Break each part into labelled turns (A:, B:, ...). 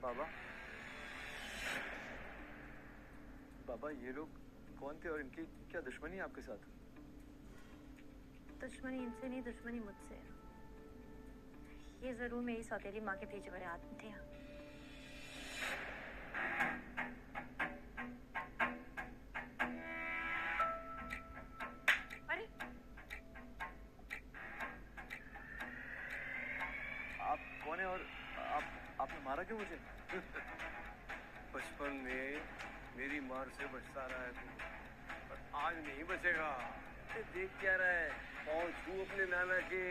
A: बाबा, बाबा ये लोग कौन थे और इनकी क्या दुश्मनी है आपके साथ?
B: दुश्मनी इनसे नहीं, दुश्मनी मुझसे। ये जरूर मेरी सौतेली माँ के भेजे हुए आदमी थे। अरे
A: आप कौन है और आपने मारा क्यों मुझे?
C: बचपन में मेरी मार से बचता रहा है तू, पर आज नहीं बचेगा। देख क्या रहा है, पाँव छू अपने नाना के।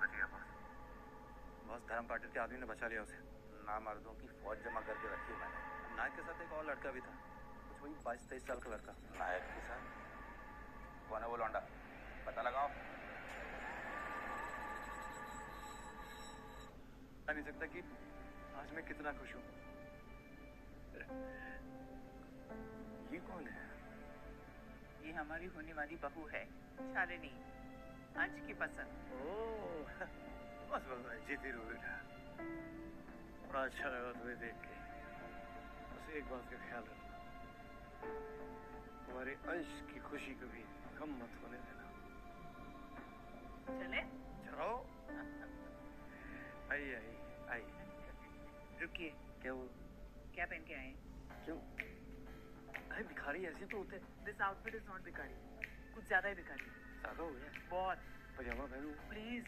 D: बच गया बॉस।
A: बॉस, धर्म पाटिल के आदमी ने बचा लिया उसे।
D: नामर्दों की फौज जमा करके रखी है मैंने।
A: नायक के साथ एक और लड़का भी था, कुछ वही 22-23 साल का लड़का।
D: नायक के साथ? कौन है वो लौंडा, पता लगाओ।
A: नहीं सकता कि आज मैं कितना खुश हूँ।
D: ये कौन है?
E: ये हमारी होने वाली बहू है, शालिनी, आज की पसंद।
C: ओह, बस बस जीती रहो बेटा। बड़ा अच्छा लगा तुम्हें देख के। बस एक बात का ख्याल रखना, तुम्हारे अंश की खुशी कभी कम मत होने देना।
E: चले?
C: चलो। आइए आइए आइए।
E: रुकिए,
A: क्या वो?
E: क्या पहन के आए?
A: क्यों? अरे भिखारी ऐसे तो होते।
E: दिस आउटफिट इज नॉट भिखारी, कुछ ज्यादा ही भिखारी।
A: ज्यादा हो गया?
E: बहुत।
A: पजामा पहनूं?
E: प्लीज।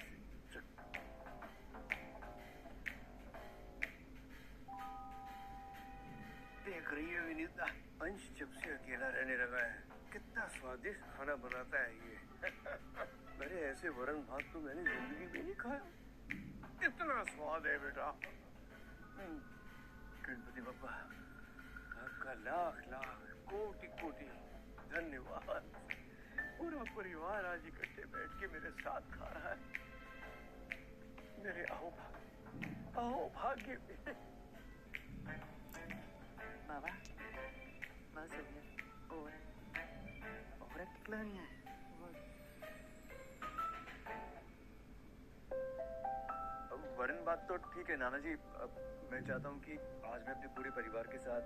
C: देख रही है विनीता, अंश जब से अकेला रहने लगा है कितना स्वादिष्ट खाना बनाता है ये। अरे ऐसे वरण भात तो मैंने जिंदगी में नहीं खाया, इतना स्वाद है बेटा। गणपति बप्पा आपका लाख लाख कोटि कोटि धन्यवाद। पूरा परिवार आज इकट्ठे बैठ के मेरे साथ खा रहा है। मेरे आओ भाग्य में।
E: बाबा, बस हो गया। और टिकला नहीं है।
A: वरण बात तो ठीक है नाना जी। मैं चाहता हूँ कि आज मैं अपने पूरे परिवार के साथ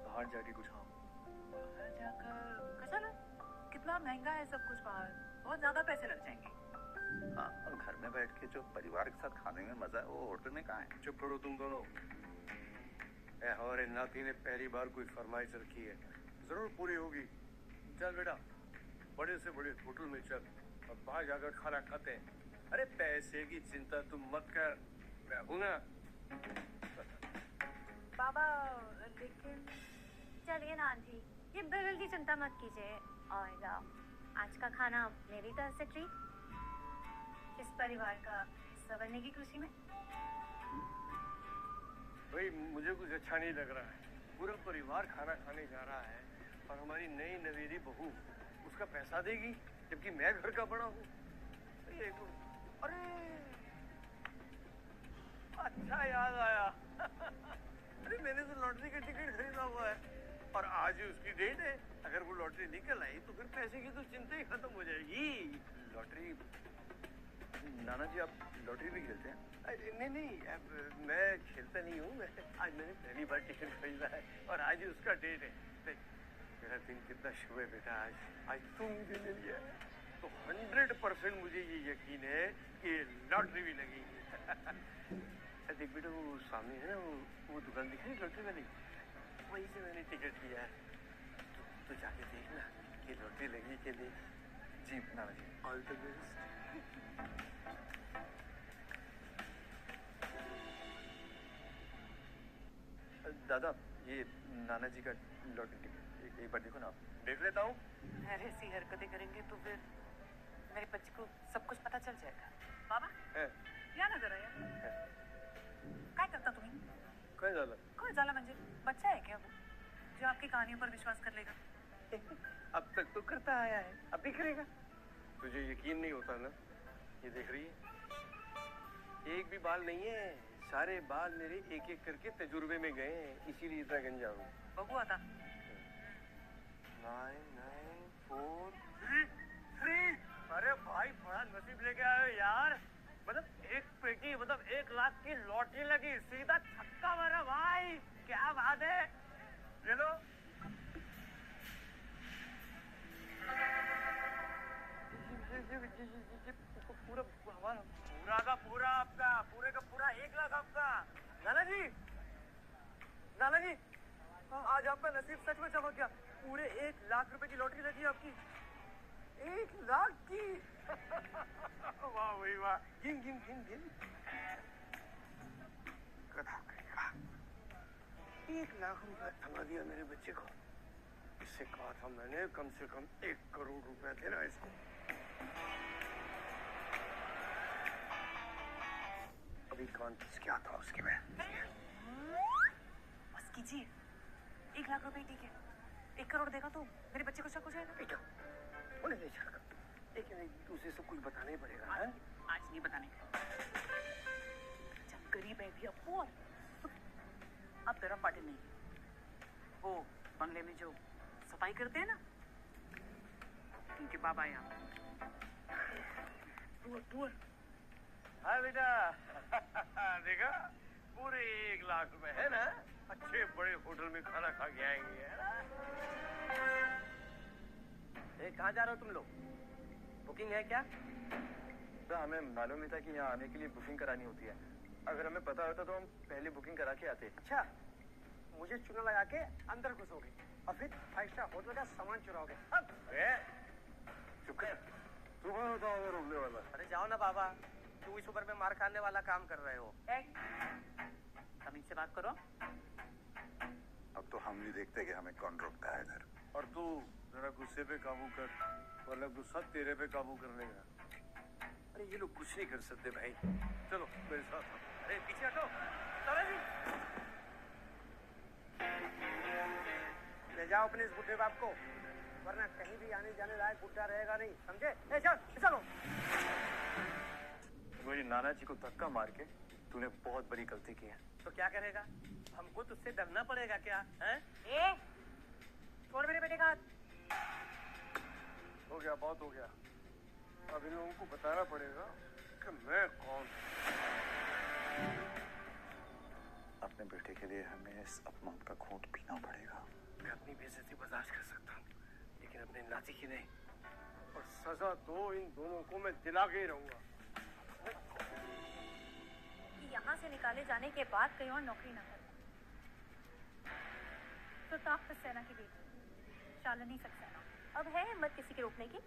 A: बाहर जाके कुछ खाऊं।
E: बाहर जाकर? कशाला? कितना महंगा है सब कुछ बाहर, बहुत ज्यादा पैसे लग जाएंगे।
D: हाँ, और घर में बैठ के जो परिवार के साथ खाने में मजा है वो होटल में कहाँ है?
C: चुप करो तुम दोनों। हमारे नाती ने पहली बार कोई फरमाइश रखी है, जरूर पूरी होगी। चल बेटा, बड़े से बड़े होटल में चल और बाहर जाकर खाना खाते हैं। अरे पैसे की चिंता तुम मत कर, मैं हूं ना।
B: बाबा लेकिन चलिए ना आंटी, ये बिल्कुल की चिंता मत कीजिए। और आज का खाना मेरी तरफ से ट्रीट, इस परिवार का हिस्सा बनने की खुशी में।
C: भाई मुझे कुछ अच्छा नहीं लग रहा है। पूरा परिवार खाना खाने जा रहा है और हमारी नई नवेली बहू उसका पैसा देगी, जबकि मैं घर का बड़ा हूँ। अरे अच्छा याद आया। अरे मैंने तो लॉटरी का टिकट खरीदा हुआ है और आज ही उसकी डेट है। अगर वो लॉटरी निकल आई तो फिर पैसे की तो चिंता ही खत्म हो जाएगी।
A: लॉटरी? नाना जी आप लॉटरी भी खेलते हैं?
C: अरे नहीं, अब मैं खेलता नहीं हूँ। आज मैंने पहली बार टिकट खरीदा है और आज ही उसका डेट है। देख, मेरा दिन कितना शुभ है बेटा। आज तुम मुझे मिल गया तो 100% मुझे ये यकीन है कि लॉटरी भी लगेगी। देख बेटा, वो सामने है ना वो दुकान दिख रही है लॉटरी वाली, वहीं से मैंने टिकट लिया है। तो जाके देखना कि लॉटरी लगी कि नहीं।
A: जी नाना जी।
C: All the best.
A: दादा, ये नाना जी का लॉटरी टिकट एक बार देखो ना आप।
C: देख लेता हूँ।
E: अरे ऐसी हरकतें करेंगे तो फिर मेरे बच्चे को सब कुछ पता चल जाएगा। बाबा, या नजर आया? काय करता तुम्ही?
C: काय झालं?
E: काय झालं म्हणजे? बच्चा है क्या वो, जो आपकी कहानियों पर विश्वास कर लेगा?
C: अब तक तो करता आया है, अब भी करेगा। तुझे यकीन नहीं होता ना? ये देख रही है, एक भी बाल नहीं है, सारे बाल मेरे एक एक करके तजुर्बे में गए हैं, इसीलिए इतना गंजा हूँ।
E: बघू आता।
C: 994 3। अरे भाई बड़ा नसीब लेके आए एक पेटी मतलब 1 लाख की लॉटरी लगी, सीधा छक्का मारा भाई, क्या बात है। ले लो। पूरा हमारा पूरा का पूरा आपका, पूरे का पूरा 1 लाख आपका। नाना जी, नाना जी, आज आपका नसीब सच में चमक गया। पूरे 1 लाख रुपए की लॉटरी लगी आपकी। 1 लाख की। वाह भाई वाह। गिन गिन गिन गिन। कथा करेगा। 1 लाख रुपए थमा दिया मेरे बच्चे को। इससे कहा था मैंने कम से कम 1 करोड़ रुपए देना इसको। अभी कौन किसके आता उसके में।
E: बस कीजिए, 1 लाख रुपए ठीक है। 1 करोड़ देगा तो मेरे बच्चे को शक हो जाएगा।
C: बेटा, होने दे शक। लेकिन एक दूसरे से कुछ बताना ही पड़ेगा।
E: आज नहीं बताने का। जब गरीब है भैया पुअर, अब धर्म पाटिल नहीं, वो बंगले में जो सफाई करते हैं ना, उनके बाबा यहाँ। पुअर।
C: हाँ बेटा, देखा, पूरे 1 लाख रुपए है ना। अच्छे बड़े होटल में खाना खा के आएंगे, है ना। कहाँ जा रहे हो तुम लोग? बुकिंग है क्या?
A: तो हमें मालूम नहीं था कि यहाँ आने के लिए बुकिंग करानी होती है। अगर हमें पता होता तो हम पहले बुकिंग करा के आते।
C: अच्छा, मुझे चूना लगा के अंदर घुसोगे और फिर 5 स्टार होटल का सामान चुराओगे।
A: चुप कर, सुबह होता होगा रुकने वाला।
C: अरे जाओ ना बाबा, तू इस उम्र में मार खाने वाला काम कर रहे हो।
E: तमीज से बात करो।
D: अब तो हम नहीं देखते कि हमें कौन रोकता है इधर।
C: और तू जरा गुस्से पे काबू कर, वरना गुस्सा तेरे पे काबू कर लेगा। अरे ये लोग कुछ नहीं कर सकते भाई। चलो मेरे साथ। अरे पीछे हटो। ले जाओ अपने इस बुढ़े बाप को, वरना कहीं भी आने जाने लायक बुढ़ा रहेगा नहीं, समझे? चलो।
A: मेरी नाना जी को धक्का मार के तूने बहुत बड़ी गलती की है।
C: तो क्या करेगा? हमको तुझसे डरना पड़ेगा क्या? हैं?
E: छोड़ मेरे बेटे का हाथ।
C: हो गया, बहुत हो गया। अब इन लोगों को बताना पड़ेगा कि मैं कौन।
D: अपने बेटे के लिए हमें इस अपमान का घूंट पीना पड़ेगा।
C: मैं अपनी बेइज्जती बर्दाश्त कर सकता हूँ, लेकिन अपने नाती की नहीं। और सजा तो इन दोनों को मैं दिला के ही रहूंगा।
B: यहाँ से निकाले जाने के बाद कहीं और नौकरी ना करें। तो ताप सेना की बेटी शालिनी सक्सेना, अब है हिम्मत किसी के रोकने की?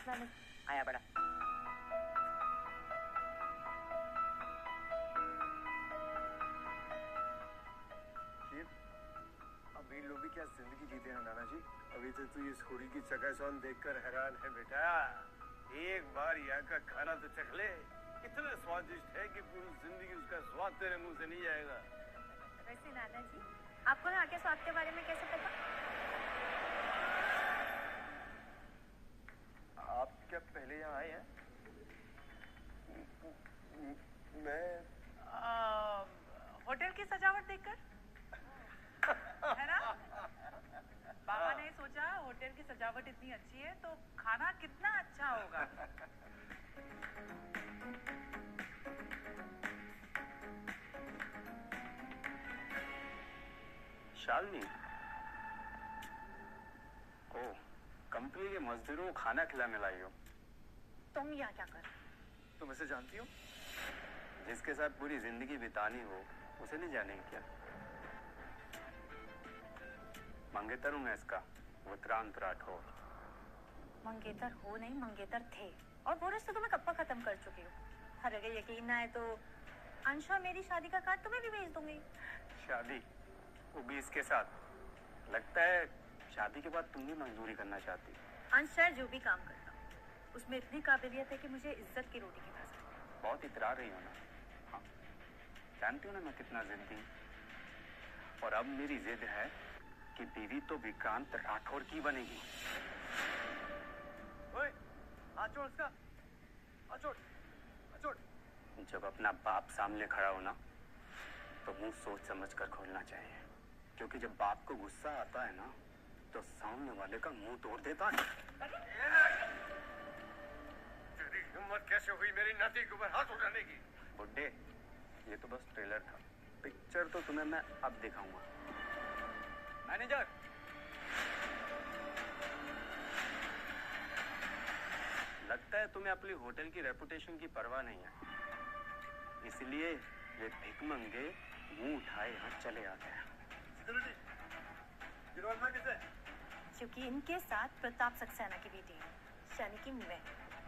B: मैंने
E: आया बड़ा।
C: अभी लोग भी क्या जिंदगी जीते हैं नाना जी। अभी तो तू इस होली की चकाचौंध देखकर हैरान है बेटा। एक बार यहाँ का खाना तो चख ले। इतना स्वादिष्ट है कि पूरी जिंदगी उसका स्वाद तेरे मुंह से नहीं जाएगा।
B: वैसे नाना जी, आपको यहाँ के स्वाद के बारे में कैसे पता?
A: आप क्या पहले यहाँ आए हैं?
C: मैं
E: होटल की सजावट देखकर, है ना? बाबा ने सोचा होटल की सजावट इतनी अच्छी है तो खाना कितना अच्छा होगा।
A: शालिनी, ओ, कंपनी के मजदूरों को खाना खिलाने लाई हो।
B: तुम यहाँ क्या कर?
A: तुम इसे जानती हो? जिसके साथ पूरी जिंदगी बितानी हो उसे नहीं जानेंगे क्या? मंगेतर हूँ मैं इसका, उत्तरांत राठौर।
B: मंगेतर हो नहीं, मंगेतर थे, और वो रिश्ता तो मैं कब का खत्म कर चुकी हूँ। अरे अगर यकीन ना है तो अंशा मेरी शादी का कार्ड तुम्हें भी भेज दूंगी।
A: शादी, वो भी इसके साथ। लगता है शादी के बाद तुम भी मजदूरी करना चाहती।
B: अंशा जो भी काम करता हूँ उसमें इतनी काबिलियत है कि मुझे इज्जत की रोटी खिला सकती है।
A: बहुत इतरा रही हो ना। हाँ, जानती हो ना मैं कितना जिद्दी हूँ। और अब मेरी जिद है कि बीवी तो विक्रांत राठौर की बनेगी।
C: ओए, हाथ छोड़ इसका, हाथ छोड़।
A: जब अपना बाप सामने खड़ा हो ना तो मुंह सोच समझ कर खोलना चाहिए, क्योंकि जब बाप को गुस्सा आता है ना तो सामने वाले का मुंह तोड़ देता है।
C: कैसे हुई मेरी नाती के ऊपर हाथ उठाने की?
A: बुड्ढे, ये तो बस ट्रेलर था। पिक्चर तो तुम्हें मैं अब दिखाऊंगा। मैनेजर, लगता है तुम्हें अपनी होटल की रेपुटेशन की परवाह नहीं है, इसलिए ये भिखमंगे मुंह उठाए यहाँ चले आते हैं।
C: सिक्योरिटी, गिरवाल किसे?
B: क्योंकि इनके साथ प्रताप सक्सेना की बेटी है, यानी कि मैं।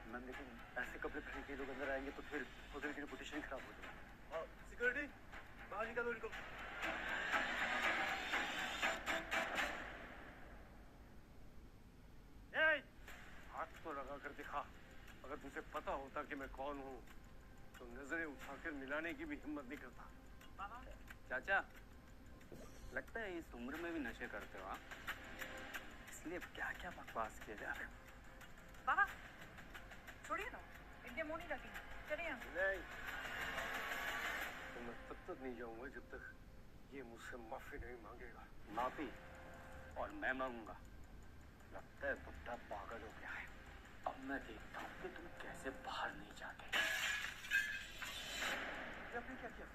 C: मैम लेकिन ऐसे कपड़े पहन के लोग अंदर आएंगे तो फिर होटल की रेपुटेशन खराब हो जाएगी। और सिक्योरिटी, बाहर निकालो इनको। हाथ तो लगा कर दिखा। अगर तुझे पता होता कि मैं कौन हूँ तो नजरें उठाकर मिलाने की भी हिम्मत नहीं करता।
E: बाबा,
A: चाचा, लगता है इस उम्र में भी नशे करते हो, हाँ? इसलिए क्या क्या बकवास किए जा रहे हो।
E: बाबा, छोड़िए ना, इनके मुंह नहीं लगेंगे। चलिए हम।
C: नहीं, तो मैं तब तक नहीं जाऊंगा जब तक ये मुझसे माफी नहीं मांगेगा।
A: माफी? और मैं मांगूंगा? लगता है बुड्ढा पागल हो गया है। अब मैं देखता हूँ कि तुम कैसे बाहर नहीं जाते।
C: ये आपने क्या किया?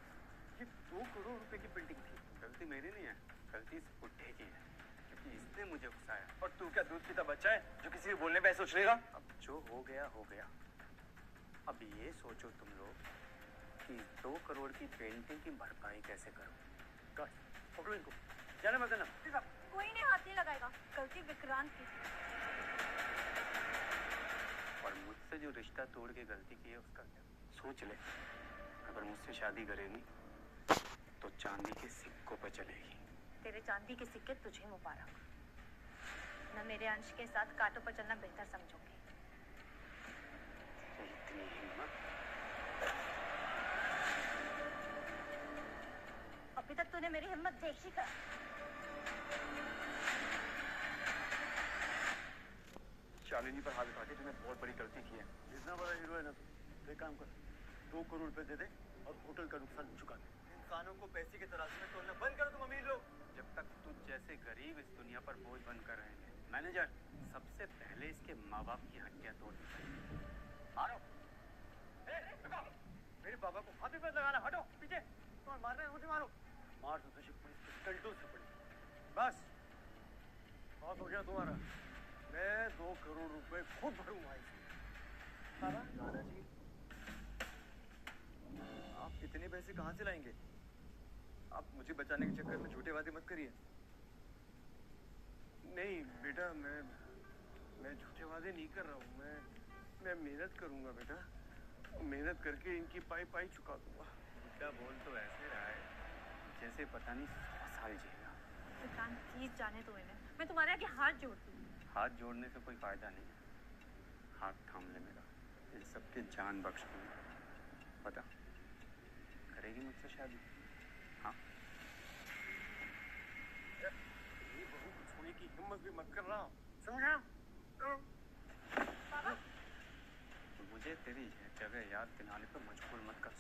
C: ये 2 करोड़ रुपए की बिल्डिंग थी।
A: गलती मेरी नहीं है, गलती इस बुड्ढे की है, क्योंकि इसने मुझे फंसाया।
C: और तू क्या दूध पीता बच्चा है जो किसी भी बोलने पे सोच लेगा?
A: अब जो हो गया हो गया। अब ये सोचो तुम लोग कि 2 करोड़ की पेंटिंग की भरपाई कैसे करो।
C: पकड़ो इनको, जाना मत देना।
B: कोई नहीं हाथ नहीं लगाएगा, गलती विक्रांत की।
A: और मुझसे जो रिश्ता तोड़ के गलती की है उसका क्या? सोच ले, अगर मुझसे शादी करेगी तो चांदी के सिक्कों पे चलेगी।
B: तेरे चांदी के सिक्के तुझे मुबारक। न मेरे अंश के साथ कांटों पर चलना बेहतर समझोगे।
A: इतनी हिम्मत?
B: अभी तक तूने मेरी हिम्मत देखी कर।
A: शालिनी पर हाथ उठा के तूने बहुत बड़ी गलती की है।
C: इतना बड़ा हीरो है ना तो एक काम कर, 2 करोड़ रुपए दे दे और होटल का नुकसान चुका दे। इंसानों को पैसे के तराजू में तोलना बंद करो तुम अमीर लोग।
A: जब तक तुझ जैसे गरीब इस दुनिया पर बोझ बनकर रहेंगे। मैनेजर, सबसे पहले इसके माँ बाप की हड्डियां तोड़नी चाहिए। मारो।
C: मेरे बाबा को हाथ भी मत लगाना, हटो पीछे। तुम्हें मारना है मुझे मारो। मार तो तुझे पुलिस के कल्टों से पड़ी। बस बहुत हो गया तुम्हारा। मैं 2 करोड़ रुपए खुद भरूंगा इसमें।
D: दादाजी, आप इतने पैसे कहाँ से लाएंगे? आप मुझे बचाने के चक्कर में झूठे वादे मत करिए।
C: नहीं बेटा, मैं झूठे वादे नहीं कर रहा हूँ। मैं मेहनत करूंगा बेटा, मेहनत करके इनकी पाई चुका दूंगा।
A: क्या बोल तो ऐसे रहा है जैसे पता नहीं 100 साल जिएगा।
B: विक्रांत प्लीज जाने दो इन्हें, मैं तुम्हारे आगे हाथ जोड़ती हूँ।
A: हाथ जोड़ने से कोई फायदा नहीं है। हाथ थाम ले मेरा, इन सबकी जान बख्श दूंगा। बता, करेगी मुझसे शादी? हाँ?
C: ये बहू को छोड़ने की हिम्मत भी मत करना, समझा?
B: बाबा,
A: मुझे तेरी जगह याद दिलाने पर मजबूर मत कर।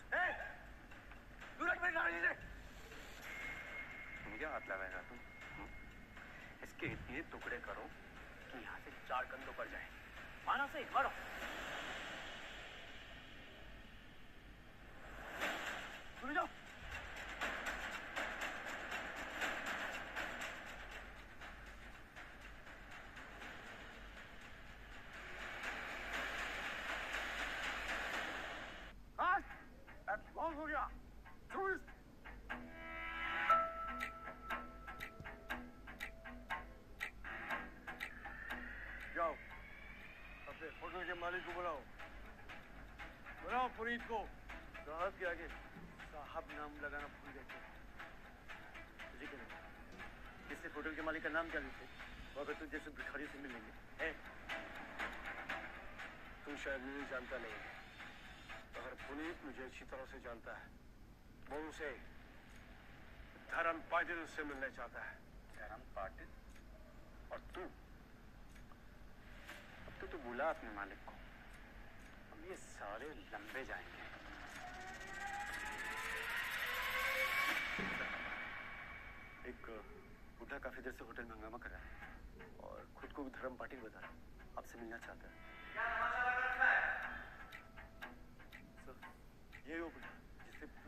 A: तुम क्या हाथ लगाएगा तुम? इसके इतने टुकड़े करो कि यहाँ से 4 कंधों पर जाए। मानो से मारो। सुन जाओ।
C: हाँ, बहुत हो गया। जाओ, अपने होटल के मालिक को बुलाओ। बुलाओ पुनीत को। साहब के आगे साहब नाम लगाना भूल गए थे। तुझे क्या लगा? इससे होटल के मालिक का नाम क्या लेते? वो अगर तुझे जैसे भिखारी से मिलेंगे है? तू शायद मुझे जानता नहीं, मगर पुनीत मुझे अच्छी तरह से जानता है। वो उसे धर्म पाटिल से मिलना चाहता है।
A: धर्म पाटिल? और तू? अब तो बुला अपने मालिक को। अब ये सारे लंबे जाएंगे।
C: एक बुढ़ा काफी देर से होटल में हंगामा कर रहा है और खुद को धर्म पाटिल बता रहा है। आपसे मिलना चाहता है।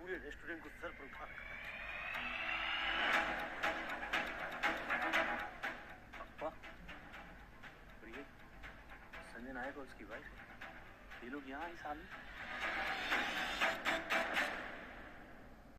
C: पूरे रेस्टोरेंट को सर पर उठा रखा है।
A: पापा, और ये संजय नायक और उसकी वाइफ, ये लोग यहाँ इस हाल में?